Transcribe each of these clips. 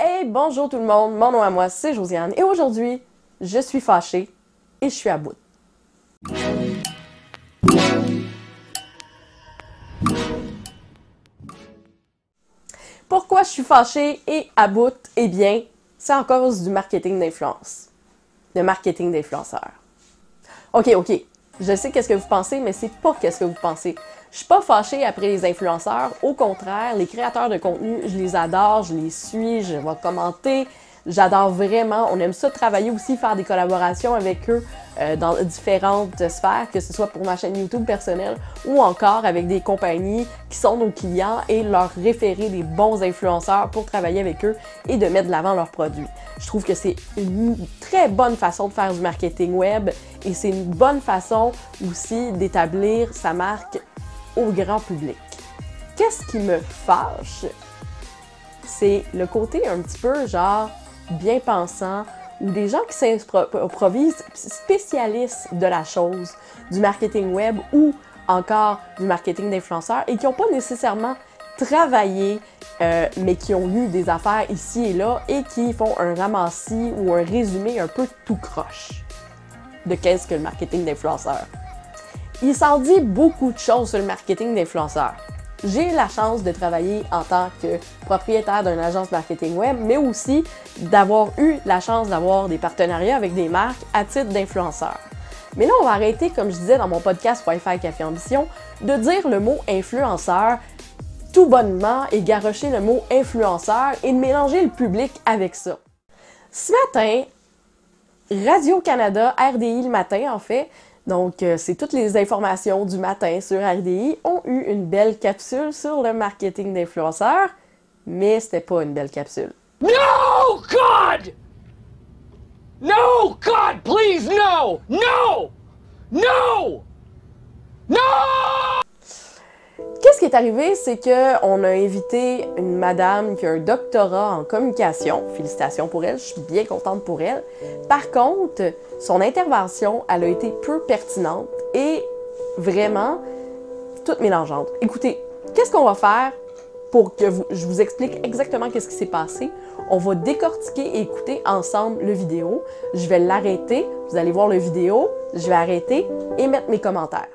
Hey, bonjour tout le monde, mon nom à moi c'est Josiane et aujourd'hui, je suis fâchée et je suis à bout. Pourquoi je suis fâchée et à bout? Eh bien, c'est en cause du marketing d'influence, de marketing d'influenceurs. Ok, je sais qu'est-ce que vous pensez, mais c'est pas qu'est-ce que vous pensez. Je suis pas fâchée après les influenceurs, au contraire, les créateurs de contenu, je les adore, je les suis, je vais commenter, j'adore vraiment, on aime ça travailler aussi, faire des collaborations avec eux dans différentes sphères, que ce soit pour ma chaîne YouTube personnelle ou encore avec des compagnies qui sont nos clients et leur référer des bons influenceurs pour travailler avec eux et de mettre de l'avant leurs produits. Je trouve que c'est une très bonne façon de faire du marketing web et c'est une bonne façon aussi d'établir sa marque au grand public. Qu'est-ce qui me fâche? C'est le côté un petit peu genre bien pensant ou des gens qui s'improvisent spécialistes de la chose, du marketing web ou encore du marketing d'influenceurs et qui n'ont pas nécessairement travaillé, mais qui ont lu des affaires ici et là et qui font un ramassis ou un résumé un peu tout croche de qu'est-ce que le marketing d'influenceur. Il s'en dit beaucoup de choses sur le marketing d'influenceurs. J'ai la chance de travailler en tant que propriétaire d'une agence marketing web, mais aussi d'avoir eu la chance d'avoir des partenariats avec des marques à titre d'influenceur. Mais là, on va arrêter, comme je disais dans mon podcast Wi-Fi Café Ambition, de dire le mot influenceur tout bonnement et garrocher le mot influenceur et de mélanger le public avec ça. Ce matin, Radio-Canada, RDI le matin en fait, donc c'est toutes les informations du matin sur RDI, ont eu une belle capsule sur le marketing d'influenceurs, mais c'était pas une belle capsule. No, God! No, God, please, no! No! No! No! Qu'est-ce qui est arrivé, c'est qu'on a invité une madame qui a un doctorat en communication. Félicitations pour elle, je suis bien contente pour elle. Par contre, son intervention, elle a été peu pertinente et vraiment toute mélangeante. Écoutez, qu'est-ce qu'on va faire pour que je vous explique exactement qu'est-ce qui s'est passé? On va décortiquer et écouter ensemble le vidéo. Je vais l'arrêter, vous allez voir le vidéo, je vais arrêter et mettre mes commentaires.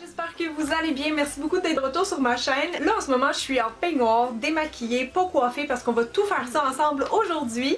J'espère que vous allez bien. Merci beaucoup d'être de retour sur ma chaîne. Là, en ce moment, je suis en peignoir, démaquillée, pas coiffée parce qu'on va tout faire ça ensemble aujourd'hui.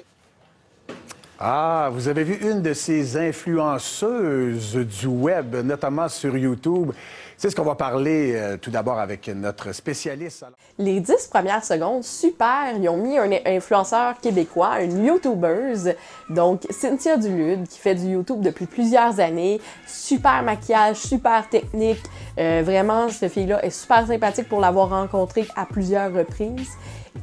Ah, vous avez vu une de ces influenceuses du web, notamment sur YouTube. C'est ce qu'on va parler tout d'abord avec notre spécialiste. Les 10 premières secondes, super, ils ont mis un influenceur québécois, une YouTubeuse, donc Cynthia Dulude, qui fait du YouTube depuis plusieurs années, super maquillage, super technique, vraiment, cette fille-là est super sympathique pour l'avoir rencontrée à plusieurs reprises.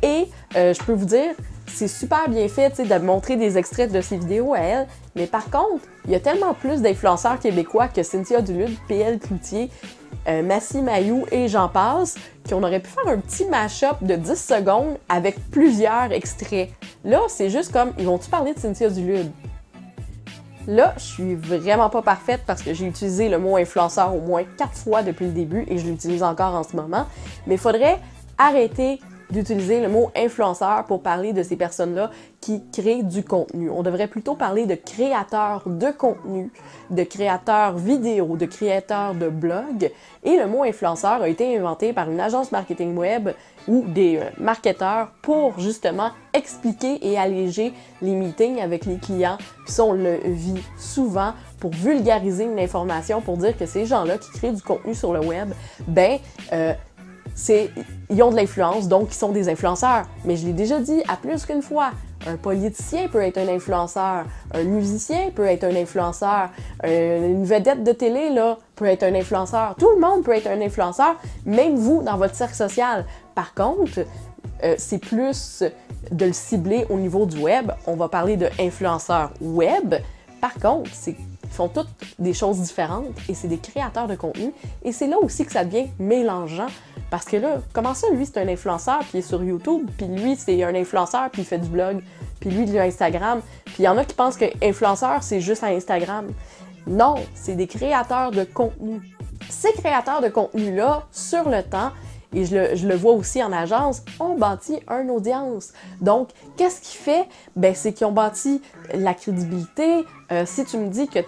Et je peux vous dire, c'est super bien fait de montrer des extraits de ses vidéos à elle, mais par contre, il y a tellement plus d'influenceurs québécois que Cynthia Dulude, PL Cloutier, Massy Mayou et j'en passe, qu'on aurait pu faire un petit mash-up de 10 secondes avec plusieurs extraits. Là, c'est juste comme, ils vont-tu parler de Cynthia Dulude? Là, je suis vraiment pas parfaite parce que j'ai utilisé le mot influenceur au moins 4 fois depuis le début et je l'utilise encore en ce moment, mais il faudrait arrêter d'utiliser le mot influenceur pour parler de ces personnes-là qui créent du contenu. On devrait plutôt parler de créateurs de contenu, de créateurs vidéo, de créateurs de blog. Et le mot influenceur a été inventé par une agence marketing web ou des marketeurs pour justement expliquer et alléger les meetings avec les clients. Puis ça, on le vit souvent pour vulgariser une information, pour dire que ces gens-là qui créent du contenu sur le web, ils ont de l'influence, donc ils sont des influenceurs. Mais je l'ai déjà dit à plus qu'une fois, un politicien peut être un influenceur, un musicien peut être un influenceur, une vedette de télé là, peut être un influenceur. Tout le monde peut être un influenceur, même vous dans votre cercle social. Par contre, c'est plus de le cibler au niveau du web. On va parler de influenceurs web. Par contre, ils font toutes des choses différentes et c'est des créateurs de contenu. Et c'est là aussi que ça devient mélangeant. Parce que là, comment ça, lui, c'est un influenceur, puis il est sur YouTube, puis lui, c'est un influenceur, puis il fait du blog, puis lui, il a Instagram. Puis il y en a qui pensent que influenceur, c'est juste à Instagram. Non, c'est des créateurs de contenu. Ces créateurs de contenu-là, sur le temps, et je le vois aussi en agence, ont bâti une audience. Donc, qu'est-ce qui fait? Ben, c'est qu'ils ont bâti la crédibilité. Si tu me dis que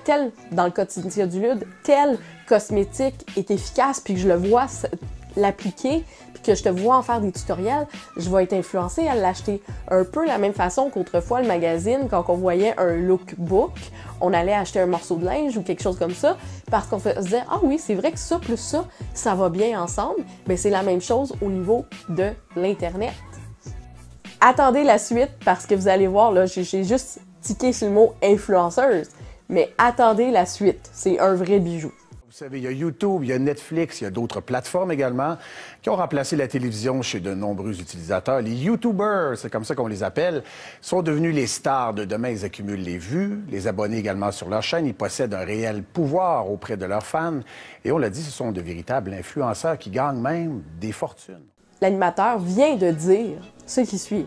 dans le cas de Cynthia Dulude, tel cosmétique est efficace, puis que je le vois l'appliquer, puis que je te vois en faire des tutoriels, je vais être influencée à l'acheter. Un peu la même façon qu'autrefois, le magazine, quand on voyait un lookbook, on allait acheter un morceau de linge ou quelque chose comme ça, parce qu'on se disait « Ah oui, c'est vrai que ça plus ça va bien ensemble. » Bien, c'est la même chose au niveau de l'Internet. Attendez la suite, parce que vous allez voir, là, j'ai juste tiqué sur le mot « influenceuse », mais attendez la suite. C'est un vrai bijou. Vous savez, il y a YouTube, il y a Netflix, il y a d'autres plateformes également qui ont remplacé la télévision chez de nombreux utilisateurs. Les YouTubers, c'est comme ça qu'on les appelle, sont devenus les stars de demain. Ils accumulent les vues, les abonnés également sur leur chaîne. Ils possèdent un réel pouvoir auprès de leurs fans. Et on l'a dit, ce sont de véritables influenceurs qui gagnent même des fortunes. L'animateur vient de dire ce qui suit.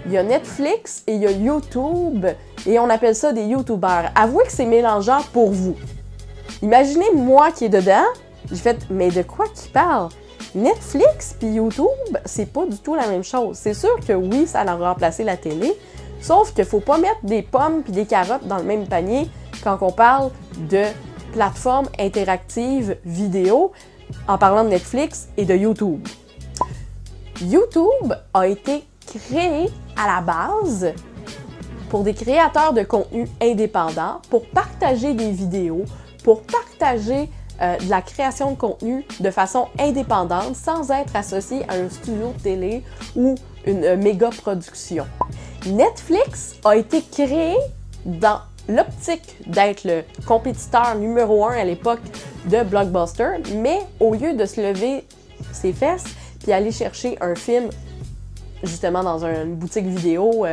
Il y a Netflix et il y a YouTube, et on appelle ça des YouTubers. Avouez que c'est mélangeant pour vous. Imaginez moi qui est dedans, j'ai fait « Mais de quoi qu'il parle? Netflix puis YouTube, c'est pas du tout la même chose. » C'est sûr que oui, ça a remplacé la télé, sauf qu'il faut pas mettre des pommes puis des carottes dans le même panier quand on parle de plateformes interactives vidéo en parlant de Netflix et de YouTube. YouTube a été créé à la base pour des créateurs de contenu indépendants, pour partager des vidéos, pour partager de la création de contenu de façon indépendante sans être associé à un studio de télé ou une méga production. Netflix a été créé dans l'optique d'être le compétiteur numéro 1 à l'époque de Blockbuster, mais au lieu de se lever ses fesses puis aller chercher un film justement dans une boutique vidéo,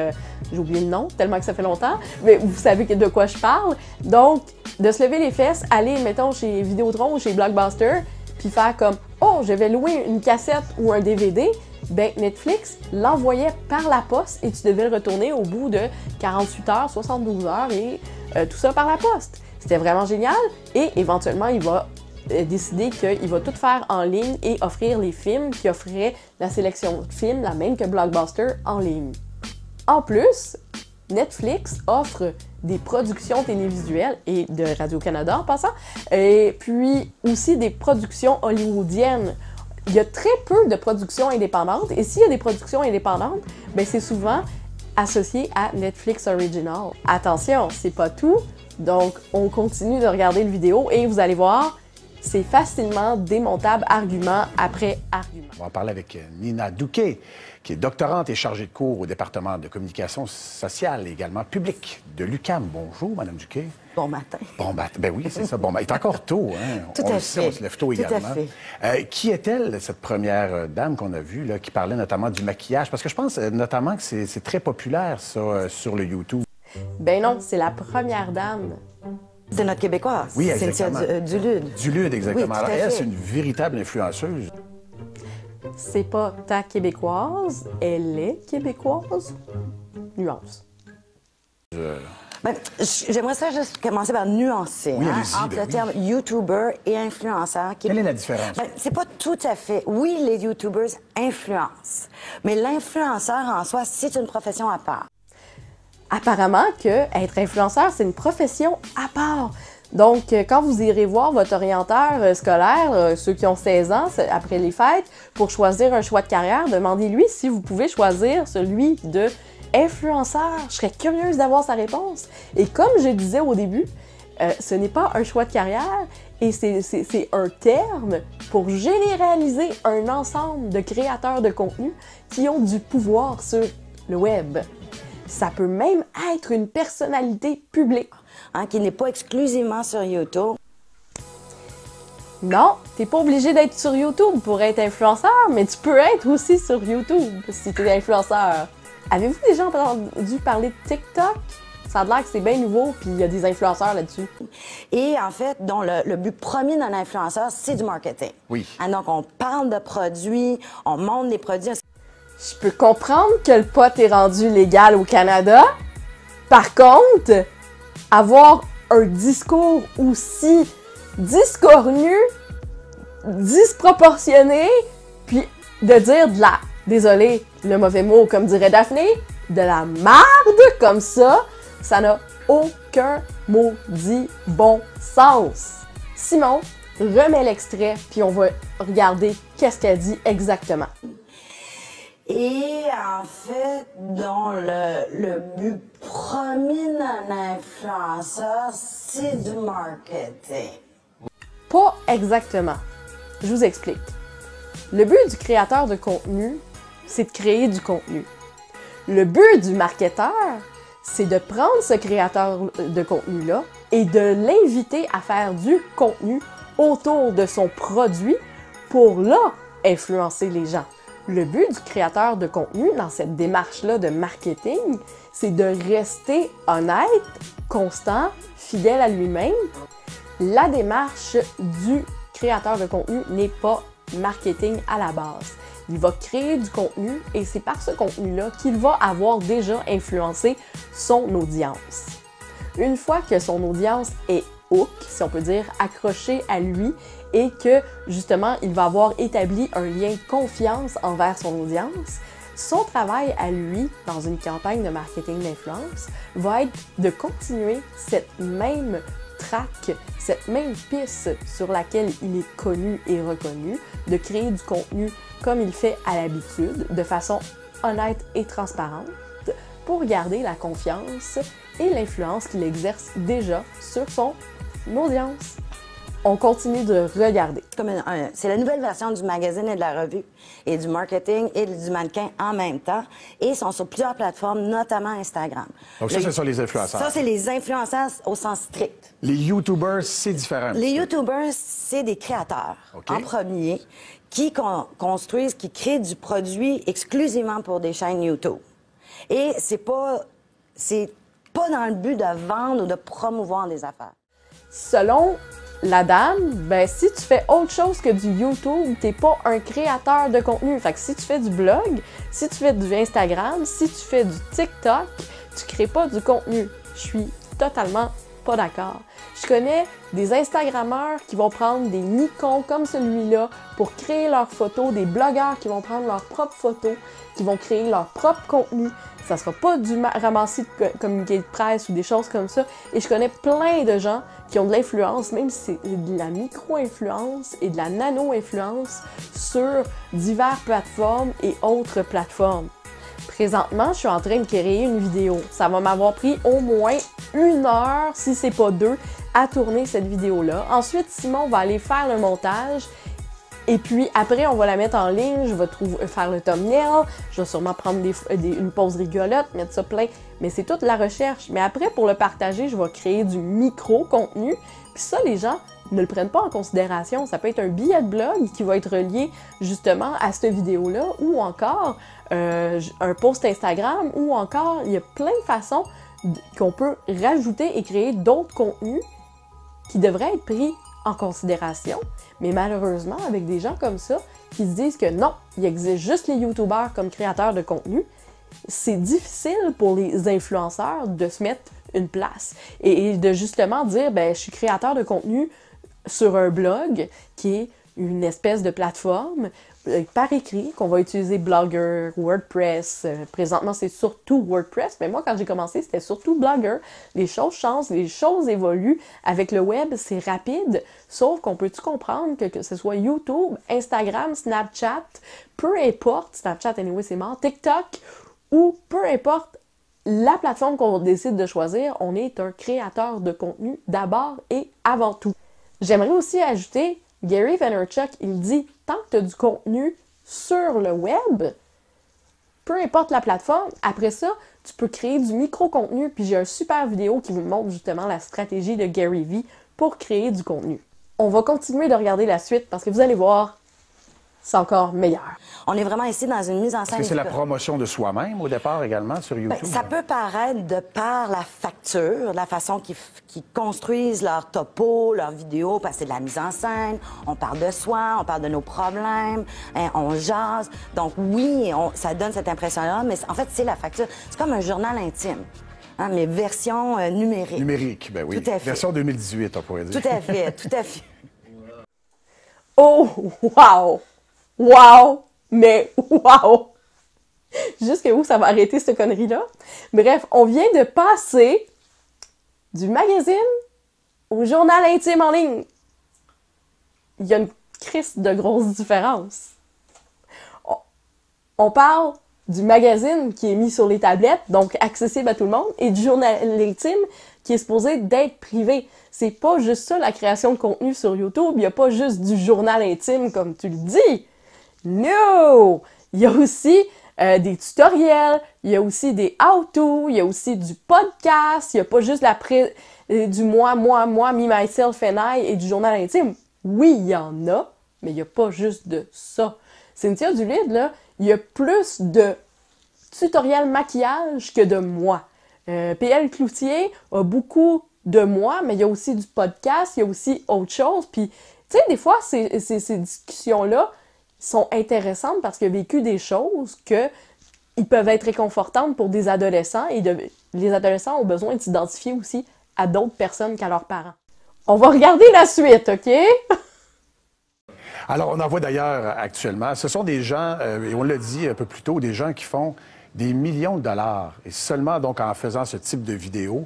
j'ai oublié le nom, tellement que ça fait longtemps, mais vous savez de quoi je parle. Donc, de se lever les fesses, aller, mettons, chez Vidéotron ou chez Blockbuster, puis faire comme « Oh, je vais louer une cassette ou un DVD », ben Netflix l'envoyait par la poste et tu devais le retourner au bout de 48 heures, 72 heures et tout ça par la poste. C'était vraiment génial et éventuellement, il va décider qu'il va tout faire en ligne et offrir les films qui offraient la sélection de films, la même que Blockbuster, en ligne. En plus, Netflix offre des productions télévisuelles et de Radio-Canada en passant, et puis aussi des productions hollywoodiennes. Il y a très peu de productions indépendantes, et s'il y a des productions indépendantes, ben c'est souvent associé à Netflix Original. Attention, c'est pas tout, donc on continue de regarder le vidéo et vous allez voir, c'est facilement démontable argument après argument. On va en parler avec Nina Douquet, qui est doctorante et chargée de cours au département de communication sociale et également publique de l'UQAM. Bonjour, Madame Douquet. Bon matin. Bon matin. Ben oui, c'est ça. Bon, il est encore tôt, hein? Tout on à le fait. sait, on se lève tôt également. Tout à fait. Qui est-elle, cette première dame qu'on a vue, là, qui parlait notamment du maquillage? Parce que je pense notamment que c'est très populaire, ça, sur le YouTube. Ben non, c'est la première dame. C'est notre Québécoise. Oui, exactement. Cynthia Dulude. Dulude, exactement. Oui, tout à Alors, elle, fait. c'est une véritable influenceuse. C'est pas ta québécoise, elle est québécoise. Nuance. Ben, j'aimerais ça juste commencer par nuancer Oui, allez-y, entre ben le oui. terme YouTuber et influenceur. Quelle est la différence? Ben, c'est pas tout à fait. Oui, les YouTubers influencent, mais l'influenceur en soi, c'est une profession à part. Apparemment que être influenceur, c'est une profession à part. Donc, quand vous irez voir votre orienteur scolaire, ceux qui ont 16 ans après les fêtes, pour choisir un choix de carrière, demandez-lui si vous pouvez choisir celui de influenceur. Je serais curieuse d'avoir sa réponse. Et comme je disais au début, ce n'est pas un choix de carrière et c'est un terme pour généraliser un ensemble de créateurs de contenu qui ont du pouvoir sur le web. Ça peut même être une personnalité publique. Hein, qui n'est pas exclusivement sur YouTube. Non, t'es pas obligé d'être sur YouTube pour être influenceur, mais tu peux être aussi sur YouTube si t'es influenceur. Avez-vous déjà entendu parler de TikTok? Ça a l'air que c'est bien nouveau, puis il y a des influenceurs là-dessus. Et en fait, dont le but premier d'un influenceur, c'est du marketing. Oui. Hein, donc, on parle de produits, on montre des produits. Je peux comprendre que le pot est rendu légal au Canada. Par contre, avoir un discours aussi discornu, disproportionné, puis de dire de la, désolé, le mauvais mot comme dirait Daphné, de la marde comme ça n'a aucun maudit bon sens. Simon, remets l'extrait, puis on va regarder qu'est-ce qu'elle dit exactement. Et en fait, dont le but premier d'un influenceur, c'est du marketing. Pas exactement. Je vous explique. Le but du créateur de contenu, c'est de créer du contenu. Le but du marketeur, c'est de prendre ce créateur de contenu-là et de l'inviter à faire du contenu autour de son produit pour là influencer les gens. Le but du créateur de contenu dans cette démarche-là de marketing, c'est de rester honnête, constant, fidèle à lui-même. La démarche du créateur de contenu n'est pas marketing à la base. Il va créer du contenu et c'est par ce contenu-là qu'il va avoir déjà influencé son audience. Une fois que son audience est hook, si on peut dire, accrochée à lui et que justement il va avoir établi un lien de confiance envers son audience, son travail à lui dans une campagne de marketing d'influence va être de continuer cette même track, cette même piste sur laquelle il est connu et reconnu, de créer du contenu comme il fait à l'habitude, de façon honnête et transparente, pour garder la confiance et l'influence qu'il exerce déjà sur son audience. On continue de regarder. C'est la nouvelle version du magazine et de la revue, et du marketing et du mannequin en même temps, et ils sont sur plusieurs plateformes, notamment Instagram. Donc ça, ce sont les influenceurs. Ça, c'est les influenceurs au sens strict. Les YouTubers, c'est différent. Les YouTubers, c'est des créateurs, en premier, qui construisent, qui créent du produit exclusivement pour des chaînes YouTube. Et c'est pas dans le but de vendre ou de promouvoir des affaires. Selon la dame, ben si tu fais autre chose que du YouTube, t'es pas un créateur de contenu. Fait que si tu fais du blog, si tu fais du Instagram, si tu fais du TikTok, tu crées pas du contenu. Je suis totalement pas d'accord. Je connais des Instagrammeurs qui vont prendre des Nikon comme celui-là pour créer leurs photos, des blogueurs qui vont prendre leurs propres photos, qui vont créer leur propre contenu. Ça sera pas du ramassis de communiqué de presse ou des choses comme ça. Et je connais plein de gens qui ont de l'influence, même si c'est de la micro-influence et de la nano-influence sur diverses plateformes et autres plateformes. Présentement, je suis en train de créer une vidéo. Ça va m'avoir pris au moins 1 heure, si c'est pas 2, à tourner cette vidéo-là. Ensuite, Simon va aller faire le montage. Et puis après, on va la mettre en ligne, je vais faire le thumbnail, je vais sûrement prendre une pause rigolote, mettre ça plein, mais c'est toute la recherche. Mais après, pour le partager, je vais créer du micro-contenu, puis ça, les gens ne le prennent pas en considération. Ça peut être un billet de blog qui va être relié justement à cette vidéo-là, ou encore un post Instagram, ou encore, il y a plein de façons qu'on peut rajouter et créer d'autres contenus qui devraient être pris en considération, mais malheureusement, avec des gens comme ça, qui se disent que non, il existe juste les YouTubers comme créateurs de contenu, c'est difficile pour les influenceurs de se mettre une place et de justement dire, ben, je suis créateur de contenu sur un blog qui est une espèce de plateforme par écrit qu'on va utiliser Blogger, WordPress. Présentement, c'est surtout WordPress, mais moi, quand j'ai commencé, c'était surtout Blogger. Les choses changent, les choses évoluent. Avec le web, c'est rapide, sauf qu'on peut-tu comprendre que ce soit YouTube, Instagram, Snapchat, peu importe, Snapchat, anyway, c'est mort, TikTok, ou peu importe la plateforme qu'on décide de choisir, on est un créateur de contenu d'abord et avant tout. J'aimerais aussi ajouter, Gary Vaynerchuk, il dit, tant que tu as du contenu sur le web, peu importe la plateforme, après ça, tu peux créer du micro-contenu. Puis j'ai une super vidéo qui vous montre justement la stratégie de Gary Vee pour créer du contenu. On va continuer de regarder la suite parce que vous allez voir, c'est encore meilleur. On est vraiment ici dans une mise en scène. Est-ce que c'est la promotion de soi-même au départ également sur YouTube? Ben, ça peut paraître de par la facture, la façon qu'ils construisent leur topo, leurs vidéos, parce que c'est de la mise en scène, on parle de soi, on parle de nos problèmes, hein, on jase. Donc oui, ça donne cette impression-là, mais en fait, c'est la facture. C'est comme un journal intime, hein, mais version numérique. Numérique, ben oui. Tout à fait. Version 2018, on pourrait dire. Tout à fait, tout à fait. Oh, wow! Wow! Mais wow! Jusqu'où ça va arrêter cette connerie-là? Bref, on vient de passer du magazine au journal intime en ligne. Il y a une crise de grosse différence. On parle du magazine qui est mis sur les tablettes, donc accessible à tout le monde, et du journal intime qui est supposé d'être privé. C'est pas juste ça, la création de contenu sur YouTube. Il n'y a pas juste du journal intime, comme tu le dis. No! Il y a aussi des tutoriels, il y a aussi des how-to, il y a aussi du podcast, il n'y a pas juste du moi, me, myself and I et du journal intime. Oui, il y en a, mais il n'y a pas juste de ça. Cynthia Dulide, là, il y a plus de tutoriels maquillage que de moi. PL Cloutier a beaucoup de moi, mais il y a aussi du podcast, il y a aussi autre chose. Puis, tu sais, des fois, ces discussions-là sont intéressantes parce qu'il a vécu des choses ils peuvent être réconfortantes pour des adolescents et les adolescents ont besoin de s'identifier aussi à d'autres personnes qu'à leurs parents. On va regarder la suite, OK? Alors, on en voit d'ailleurs actuellement. Ce sont des gens, et on l'a dit un peu plus tôt, des gens qui font des millions de dollars, et seulement donc en faisant ce type de vidéos,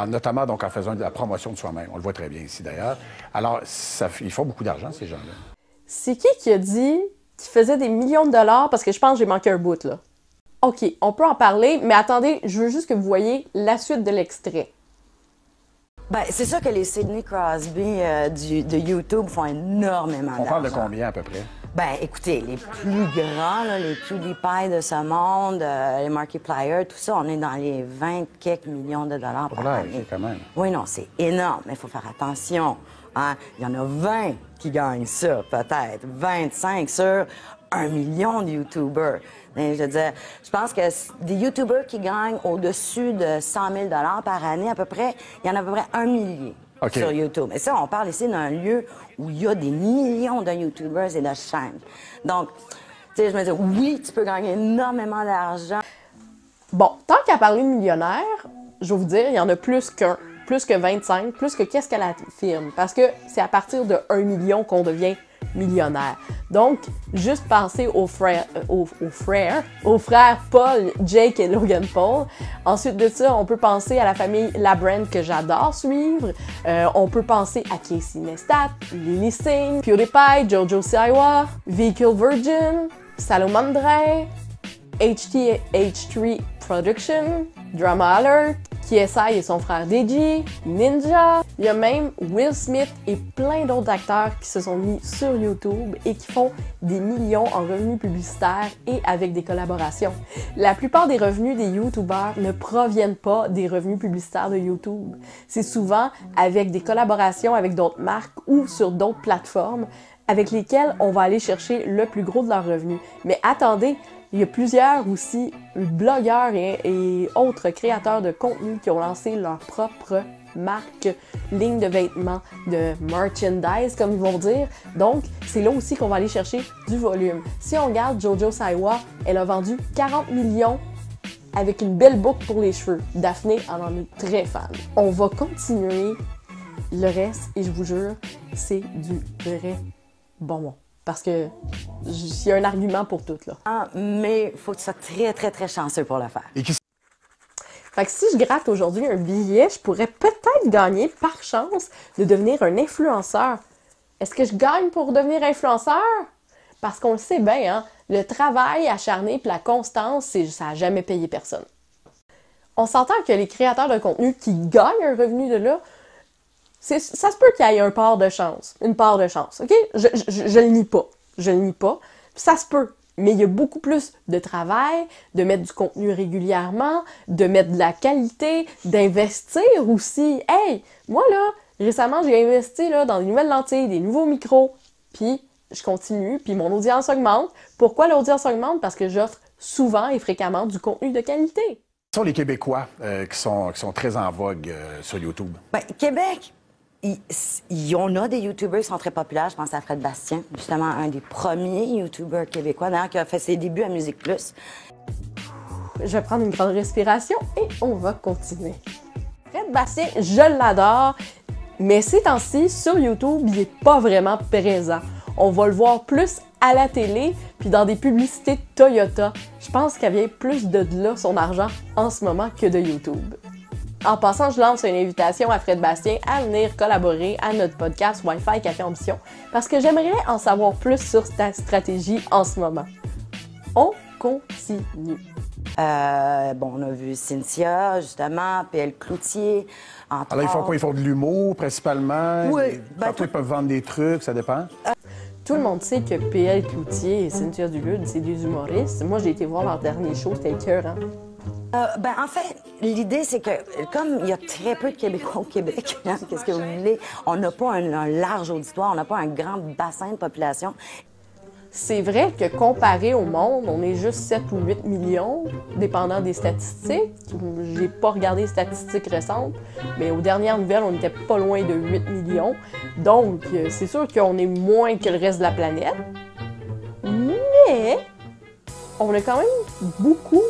notamment donc en faisant de la promotion de soi-même. On le voit très bien ici d'ailleurs. Alors, ils font beaucoup d'argent, ces gens-là. C'est qui a dit qu'il faisait des millions de dollars? Parce que je pense que j'ai manqué un bout, là. OK, on peut en parler, mais attendez, je veux juste que vous voyez la suite de l'extrait. Ben, c'est sûr que les Sidney Crosby de YouTube font énormément d'argent. On parle de combien à peu près? Ben, écoutez, les plus grands, là, les PewDiePie de ce monde, les Markiplier, tout ça, on est dans les 20 quelques millions de dollars par année. Quand même. Oui, non, c'est énorme, mais il faut faire attention. Hein? Il y en a 20 qui gagnent ça, peut-être. 25 sur 1 million de YouTubers. Mais je veux dire, je pense que des YouTubers qui gagnent au-dessus de 100 000 par année, à peu près, il y en a à peu près 1 millier. Okay. Sur YouTube. Et ça, on parle ici d'un lieu où il y a des millions de YouTubers et de chaînes. Donc, tu sais, je me dis, oui, tu peux gagner énormément d'argent. Bon, tant qu'à parler de millionnaires, je vais vous dire, il y en a plus qu'un, plus que 25, plus que qu'est-ce qu'elle affirme. Parce que c'est à partir de 1 million qu'on devient millionnaire. Donc, juste penser aux frères Paul, Jake et Logan Paul. Ensuite de ça, on peut penser à la famille LaBrand que j'adore suivre. On peut penser à Casey Neistat, Lily Singh, PewDiePie, Jojo Siwa, Vehicle Virgin, Salomon Dre, HTH3 Production, Drama Alert, KSI et son frère DJ, Ninja. Il y a même Will Smith et plein d'autres acteurs qui se sont mis sur YouTube et qui font des millions en revenus publicitaires et avec des collaborations. La plupart des revenus des YouTubers ne proviennent pas des revenus publicitaires de YouTube. C'est souvent avec des collaborations avec d'autres marques ou sur d'autres plateformes avec lesquelles on va aller chercher le plus gros de leurs revenus. Mais attendez, il y a plusieurs aussi blogueurs et autres créateurs de contenu qui ont lancé leur propre marque, ligne de vêtements, de merchandise, comme ils vont dire. Donc, c'est là aussi qu'on va aller chercher du volume. Si on regarde Jojo Siwa, elle a vendu 40 millions avec une belle boucle pour les cheveux. Daphné en est très fan. On va continuer le reste et je vous jure, c'est du vrai bonbon. Parce que il y a un argument pour tout, là. Mais il faut que tu sois très, très, très chanceux pour le faire. Fait que si je gratte aujourd'hui un billet, je pourrais peut-être gagner, par chance, de devenir un influenceur. Est-ce que je gagne pour devenir influenceur? Parce qu'on le sait bien, hein, le travail acharné et la constance, ça n'a jamais payé personne. On s'entend que les créateurs de contenu qui gagnent un revenu de là, ça se peut qu'il y ait une part de chance, OK? Je le nie pas, ça se peut, mais il y a beaucoup plus de travail, de mettre du contenu régulièrement, de mettre de la qualité, d'investir aussi. Hey, moi là, récemment j'ai investi là, dans des nouvelles lentilles, des nouveaux micros, puis je continue, puis mon audience augmente. Pourquoi l'audience augmente? Parce que j'offre souvent et fréquemment du contenu de qualité. Quels sont les Québécois qui sont très en vogue sur YouTube? Bien, Québec, on a des YouTubers qui sont très populaires. Je pense à Fred Bastien, justement un des premiers YouTubers québécois, d'ailleurs, qui a fait ses débuts à Musique Plus. Je vais prendre une grande respiration et on va continuer. Fred Bastien, je l'adore, mais ces temps-ci, sur YouTube, il n'est pas vraiment présent. On va le voir plus à la télé, puis dans des publicités de Toyota. Je pense qu'elle vient plus de là, son argent, en ce moment, que de YouTube. En passant, je lance une invitation à Fred Bastien à venir collaborer à notre podcast Wi-Fi Café Ambition parce que j'aimerais en savoir plus sur ta stratégie en ce moment. On continue. On a vu Cynthia, justement, PL Cloutier, entre Alors, ils font quoi? Ils font de l'humour, principalement? Oui. Parfois, ils peuvent vendre des trucs, ça dépend. Tout le monde sait que PL Cloutier et Cynthia Dulude, c'est des humoristes. Moi, j'ai été voir leur dernier show, c'était écœurant. En fait, l'idée, c'est que comme il y a très peu de Québécois au Québec, hein, qu'est-ce que vous voulez, on n'a pas un large auditoire, on n'a pas un grand bassin de population. C'est vrai que comparé au monde, on est juste 7 ou 8 millions, dépendant des statistiques. J'ai pas regardé les statistiques récentes, mais aux dernières nouvelles, on n'était pas loin de 8 millions. Donc, c'est sûr qu'on est moins que le reste de la planète. Mais, on a quand même beaucoup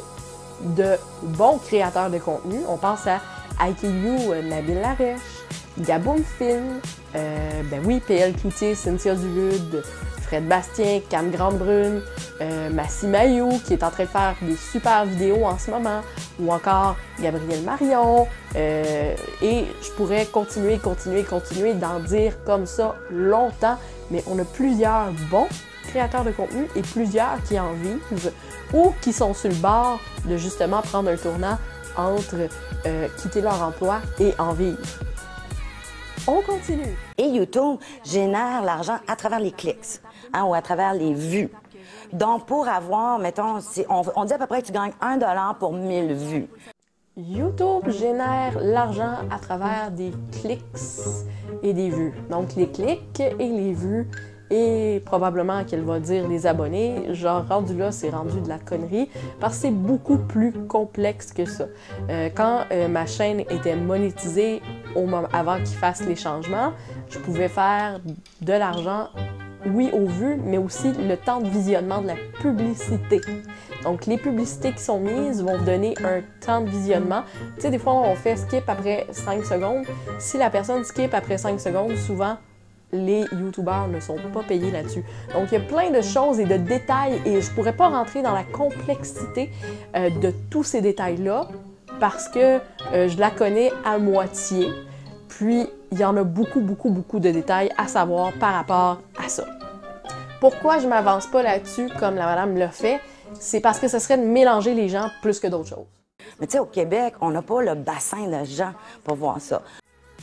de bons créateurs de contenu. On pense à IKU, Nabil Larèche, Gaboum Film, PL Cloutier, Cynthia Dulude, Fred Bastien, Cam Grande-Brune, Massi Mayou, qui est en train de faire des super vidéos en ce moment, ou encore Gabriel Marion, et je pourrais continuer d'en dire comme ça longtemps, mais on a plusieurs bons créateurs de contenu et plusieurs qui en vivent ou qui sont sur le bord de justement prendre un tournant entre quitter leur emploi et en vivre. On continue. Et YouTube génère l'argent à travers les clics, hein, ou à travers les vues. Donc, pour avoir, mettons, on dit à peu près que tu gagnes 1 $ pour 1000 vues. YouTube génère l'argent à travers des clics et des vues. Donc, les clics et les vues, et probablement qu'elle va dire les abonnés, genre rendu là, c'est rendu de la connerie, parce que c'est beaucoup plus complexe que ça. Quand ma chaîne était monétisée avant qu'ils fassent les changements, je pouvais faire de l'argent, oui, aux vues, mais aussi le temps de visionnement de la publicité. Donc, les publicités qui sont mises vont donner un temps de visionnement. Tu sais, des fois, on fait skip après 5 secondes. Si la personne skip après 5 secondes, souvent, les YouTubeurs ne sont pas payés là-dessus. Donc, il y a plein de choses et de détails et je pourrais pas rentrer dans la complexité de tous ces détails-là parce que je la connais à moitié. Puis, il y en a beaucoup de détails à savoir par rapport à ça. Pourquoi je m'avance pas là-dessus comme la madame l'a fait? C'est parce que ce serait de mélanger les gens plus que d'autres choses. Mais tu sais, au Québec, on n'a pas le bassin de gens pour voir ça.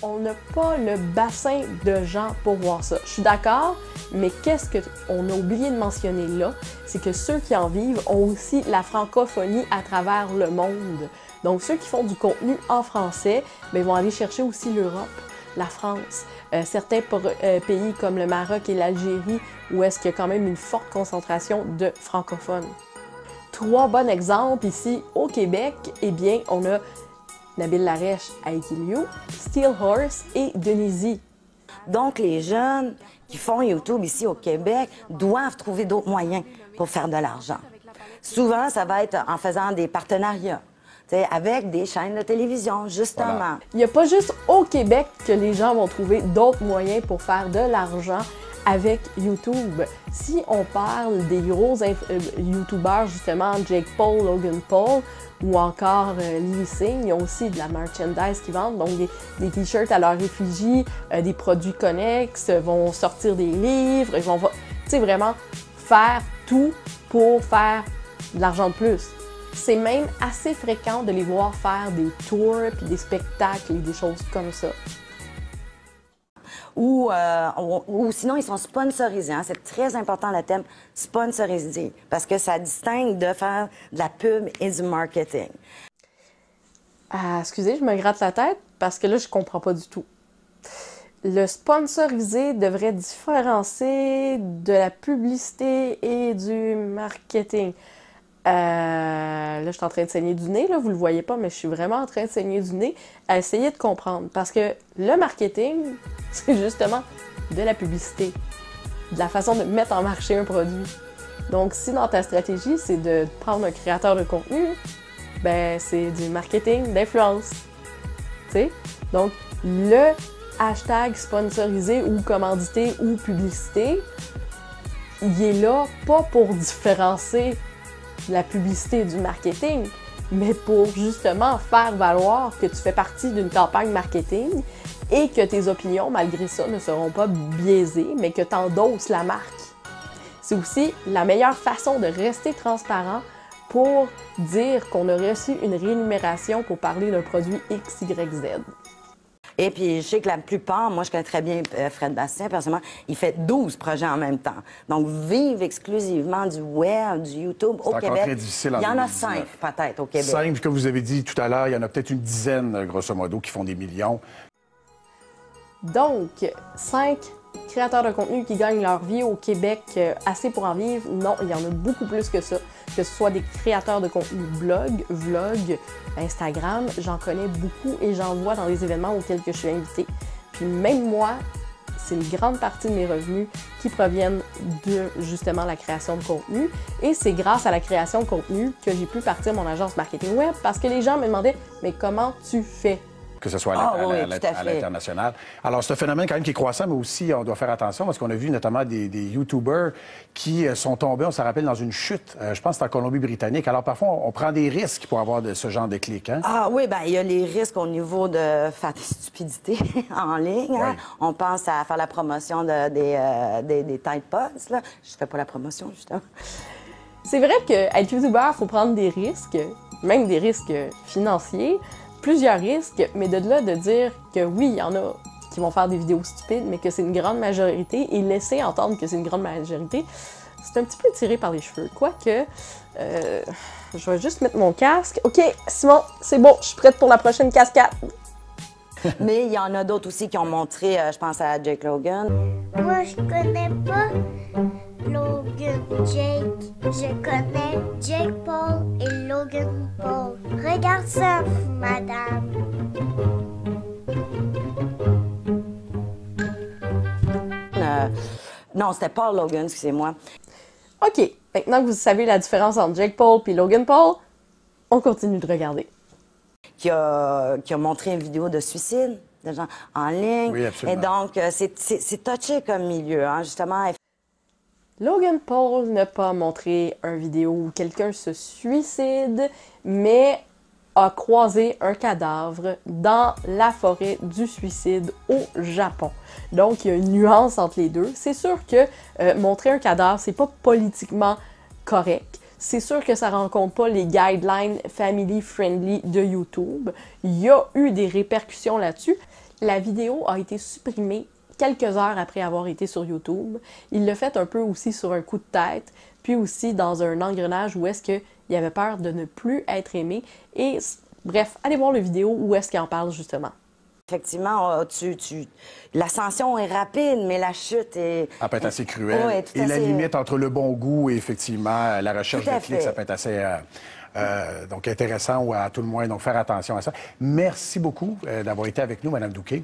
On n'a pas le bassin de gens pour voir ça. Je suis d'accord, mais qu'est-ce qu'on a oublié de mentionner là? C'est que ceux qui en vivent ont aussi la francophonie à travers le monde. Donc, ceux qui font du contenu en français, bien, vont aller chercher aussi l'Europe, la France, certains pays comme le Maroc et l'Algérie, où est-ce qu'il y a quand même une forte concentration de francophones. 3 bons exemples ici au Québec, eh bien, on a Nabil Larèche, Aikiliu, Steel Horse et Denise. Donc, les jeunes qui font YouTube ici au Québec doivent trouver d'autres moyens pour faire de l'argent. Souvent, ça va être en faisant des partenariats avec des chaînes de télévision, justement. Voilà. Il n'y a pas juste au Québec que les gens vont trouver d'autres moyens pour faire de l'argent avec YouTube. Si on parle des gros YouTubeurs, justement, Jake Paul, Logan Paul, ou encore Lee Sing, ils ont aussi de la merchandise qu'ils vendent, donc des t-shirts à leur effigie, des produits connexes, vont sortir des livres, ils vont vraiment faire tout pour faire de l'argent de plus. C'est même assez fréquent de les voir faire des tours, puis des spectacles et des choses comme ça. Ou sinon, ils sont sponsorisés. Hein? C'est très important le thème sponsorisé parce que ça distingue de faire de la pub et du marketing. Excusez, je me gratte la tête parce que là, je comprends pas du tout. Le sponsorisé devrait différencier de la publicité et du marketing. Là, je suis en train de saigner du nez, là, vous le voyez pas, mais je suis vraiment en train de saigner du nez à essayer de comprendre. Parce que le marketing, c'est justement de la publicité, de la façon de mettre en marché un produit. Donc, si dans ta stratégie, c'est de prendre un créateur de contenu, ben c'est du marketing d'influence. Tu sais? Donc, le hashtag sponsorisé ou commandité ou publicité, il est là pas pour différencier la publicité du marketing, mais pour justement faire valoir que tu fais partie d'une campagne marketing et que tes opinions, malgré ça, ne seront pas biaisées, mais que tu endosses la marque. C'est aussi la meilleure façon de rester transparent pour dire qu'on a reçu une rémunération pour parler d'un produit X, Y, Z. Et puis, je sais que la plupart, moi, je connais très bien Fred Bastien, personnellement, il fait 12 projets en même temps. Donc, vivre exclusivement du web, du YouTube au Québec. Très difficile il y en a 2019. 5, peut-être, au Québec. 5, comme vous avez dit tout à l'heure, il y en a peut-être une dizaine, grosso modo, qui font des millions. Donc, 5 créateurs de contenu qui gagnent leur vie au Québec assez pour en vivre, non, il y en a beaucoup plus que ça. Que ce soit des créateurs de contenu blog, vlog, Instagram, j'en connais beaucoup et j'en vois dans les événements auxquels je suis invitée. Puis même moi, c'est une grande partie de mes revenus qui proviennent de justement la création de contenu. Et c'est grâce à la création de contenu que j'ai pu partir mon agence marketing web parce que les gens me demandaient « Mais comment tu fais ?» Que ce soit à l'international. Alors, c'est un phénomène quand même qui est croissant, mais aussi, on doit faire attention parce qu'on a vu notamment des YouTubers qui sont tombés, on se rappelle, dans une chute. Je pense que c'est en Colombie-Britannique. Alors, parfois, on prend des risques pour avoir ce genre de clics. Hein? Ah oui, bien, il y a les risques au niveau de faire des stupidités en ligne. Hein? Oui. On pense à faire la promotion des Tide Pods. Là. Je fais pas la promotion, justement. C'est vrai qu'être YouTuber, il faut prendre des risques, même des risques financiers. Plusieurs risques, mais de là de dire que oui, il y en a qui vont faire des vidéos stupides, mais que c'est une grande majorité, et laisser entendre que c'est une grande majorité, c'est un petit peu tiré par les cheveux. Quoique, je vais juste mettre mon casque. OK, Simon, c'est bon, je suis prête pour la prochaine cascade. Mais il y en a d'autres aussi qui ont montré, je pense à Jake Logan. Moi, je connais pas Logan Jake. Je connais Jake Paul et Logan Paul. Regarde ça, madame. Non, c'était pas Logan, excusez-moi. OK, maintenant que vous savez la différence entre Jake Paul et Logan Paul, on continue de regarder. Qui a montré une vidéo de suicide de gens en ligne. Oui, absolument. Et donc, c'est touché comme milieu, hein, justement. Logan Paul n'a pas montré une vidéo où quelqu'un se suicide, mais a croisé un cadavre dans la forêt du suicide au Japon. Donc, il y a une nuance entre les deux. C'est sûr que montrer un cadavre, c'est pas politiquement correct. C'est sûr que ça ne rencontre pas les guidelines family-friendly de YouTube. Il y a eu des répercussions là-dessus. La vidéo a été supprimée quelques heures après avoir été sur YouTube. Il l'a fait un peu aussi sur un coup de tête, puis aussi dans un engrenage où est-ce qu'il avait peur de ne plus être aimé. Et bref, allez voir la vidéo où est-ce qu'il en parle justement. Effectivement, l'ascension est rapide, mais la chute est... Ça peut être assez cruelle. Ouais, tout et la assez... limite entre le bon goût et effectivement la recherche Tout à de clics, fait. ça peut être assez donc intéressant ou à tout le moins donc faire attention à ça. Merci beaucoup d'avoir été avec nous, Mme Douquet.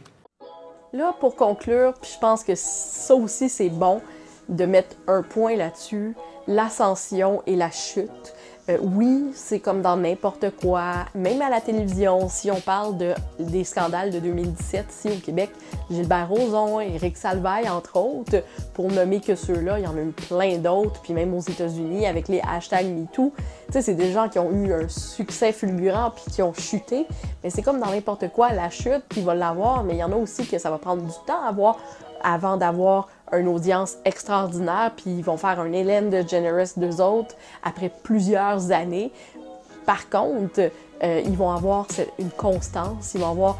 Là, pour conclure, puis je pense que ça aussi c'est bon de mettre un point là-dessus, l'ascension et la chute. Oui, c'est comme dans n'importe quoi, même à la télévision, si on parle des scandales de 2017 ici au Québec, Gilbert Rozon, Éric Salvaille, entre autres, pour nommer que ceux-là, il y en a eu plein d'autres, puis même aux États-Unis avec les hashtags MeToo. Tu sais, c'est des gens qui ont eu un succès fulgurant puis qui ont chuté, mais c'est comme dans n'importe quoi, la chute, puis ils vont l'avoir, mais il y en a aussi que ça va prendre du temps à avoir avant d'avoir une audience extraordinaire, puis ils vont faire un Ellen DeGeneres d'eux autres après plusieurs années. Par contre, ils vont avoir une constance, ils vont avoir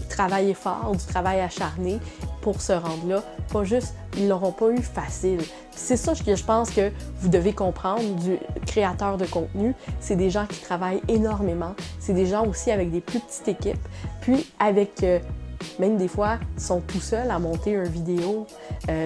travaillé fort, du travail acharné pour se rendre là. Pas juste, ils l'auront pas eu facile. C'est ça que je pense que vous devez comprendre du créateur de contenu. C'est des gens qui travaillent énormément. C'est des gens aussi avec des plus petites équipes, puis avec... même des fois, sont tout seuls à monter une vidéo,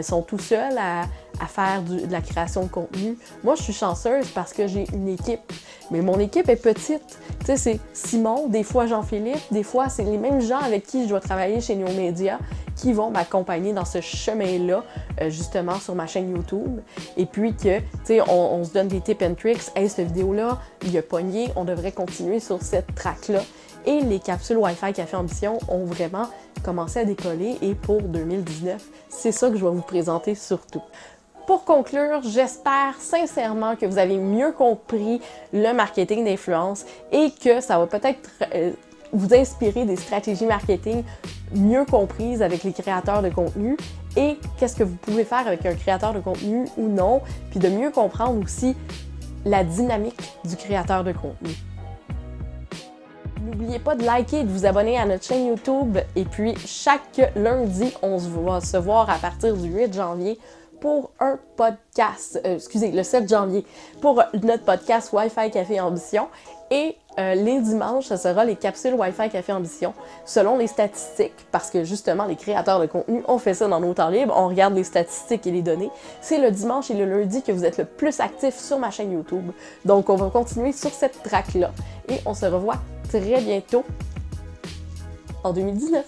sont tout seuls à faire de la création de contenu. Moi, je suis chanceuse parce que j'ai une équipe, mais mon équipe est petite. Tu sais, c'est Simon, des fois Jean-Philippe, des fois, c'est les mêmes gens avec qui je dois travailler chez Neo Media qui vont m'accompagner dans ce chemin-là, justement, sur ma chaîne YouTube. Et puis que, tu sais, on se donne des tips and tricks. Hey, cette vidéo-là, il a pogné, on devrait continuer sur cette track-là. Et les capsules Wi-Fi Café Ambition ont vraiment commencé à décoller et pour 2019, c'est ça que je vais vous présenter surtout. Pour conclure, j'espère sincèrement que vous avez mieux compris le marketing d'influence et que ça va peut-être vous inspirer des stratégies marketing mieux comprises avec les créateurs de contenu et qu'est-ce que vous pouvez faire avec un créateur de contenu ou non, puis de mieux comprendre aussi la dynamique du créateur de contenu. N'oubliez pas de liker et de vous abonner à notre chaîne YouTube et puis chaque lundi, on va se voir à partir du 8 janvier pour un podcast, le 7 janvier, pour notre podcast Wi-Fi Café Ambition. Et les dimanches, ce sera les capsules Wi-Fi Café Ambition, selon les statistiques, parce que justement, les créateurs de contenu, on fait ça dans nos temps libres, on regarde les statistiques et les données. C'est le dimanche et le lundi que vous êtes le plus actifs sur ma chaîne YouTube. Donc, on va continuer sur cette track-là. Et on se revoit très bientôt en 2019.